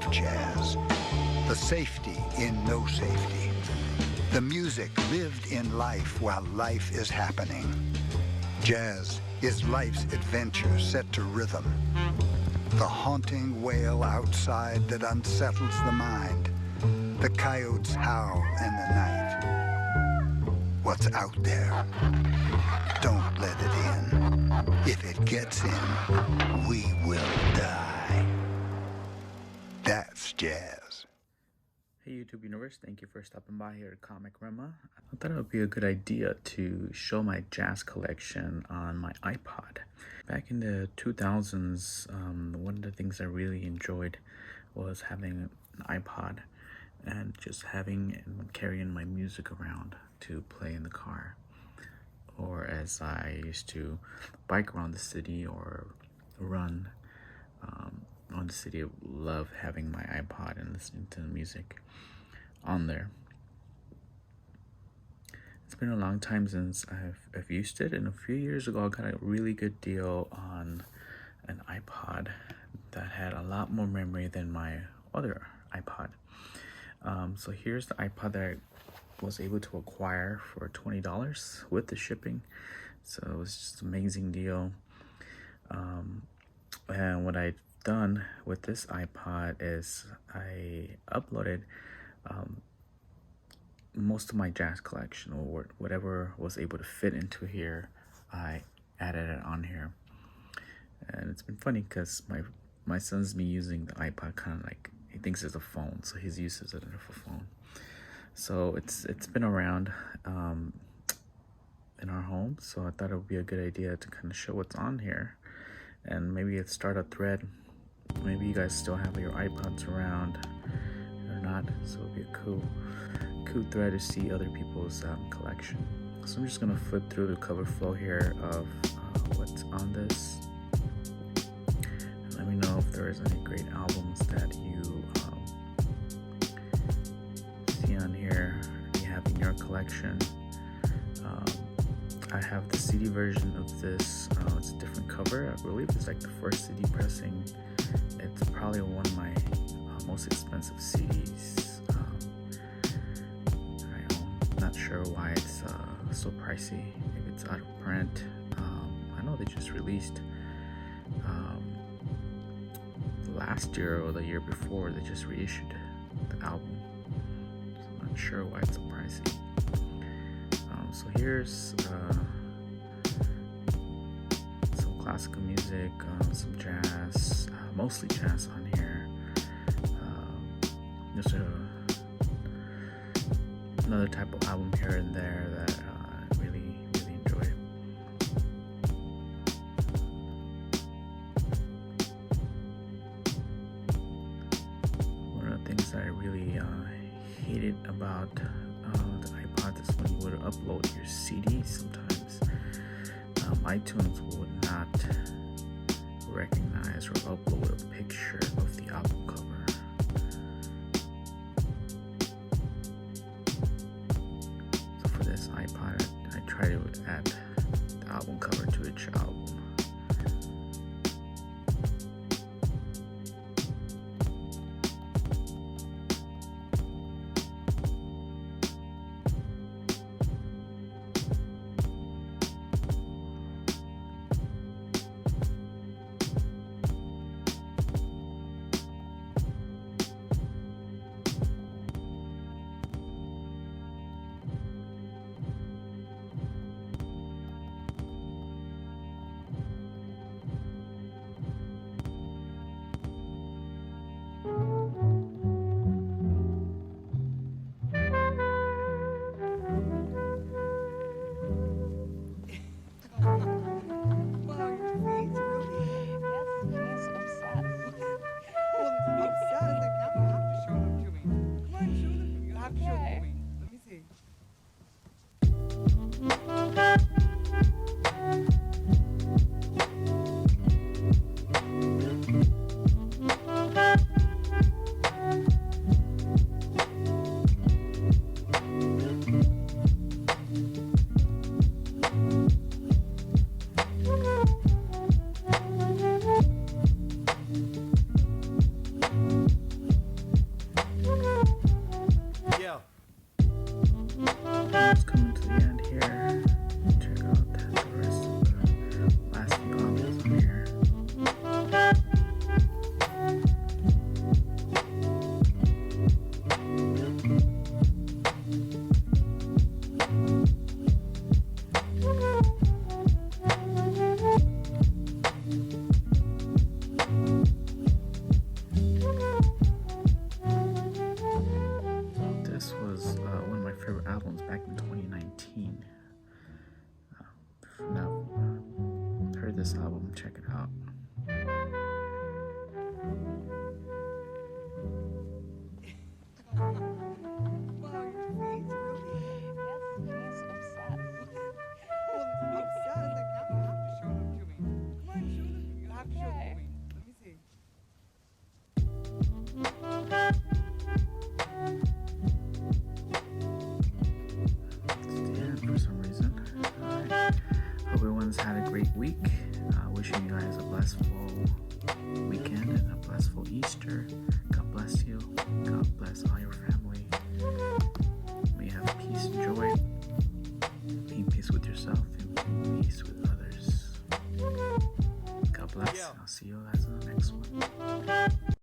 of jazz. The safety in no safety. The music lived in life while life is happening. Jazz is life's adventure set to rhythm. The haunting wail outside that unsettles the mind. The coyotes howl in the night. What's out there? Don't let it in. If it gets in, we will die. That's jazz. Hey YouTube Universe, thank you for stopping by here at Comic Rhema. I thought it would be a good idea to show my jazz collection on my iPod. Back in the 2000s, one of the things I really enjoyed was having an iPod and just having and carrying my music around to play in the car. Or as I used to bike around the city or run on the city, I love having my iPod and listening to the music on there. It's been a long time since I've used it, and a few years ago I got a really good deal on an iPod that had a lot more memory than my other iPod. So here's the iPod that I was able to acquire for $20 with the shipping. So it was just an amazing deal. And what I've done with this iPod is I uploaded most of my jazz collection, or whatever was able to fit into here. I added it on here, and it's been funny because my son's been using the iPod kind of like he thinks it's a phone, so he uses it as a phone. So it's been around in our home, so I thought it would be a good idea to kind of show what's on here, and maybe start a thread. Maybe you guys still have your iPods around or not, so it'll be a cool thread to see other people's collection. So I'm just gonna flip through the cover flow here of what's on this, and let me know if there is any great albums that you see on here you have in your collection. I have the CD version of this. It's a different cover. I believe it's like the first CD pressing. It's probably one of my most expensive CDs I own. Not sure why it's so pricey. Maybe it's out of print. I know they just released last year or the year before. They just reissued the album. So I'm not sure why it's so pricey. So here's some classical music, some jazz, mostly jazz on here. There's another type of album here and there that I really enjoy. One of the things that I really hated about the iPod is when you would upload your CDs sometimes. iTunes would not recognize or upload a picture of the album cover. So for this iPod, I try to add the album cover to each album. yourself.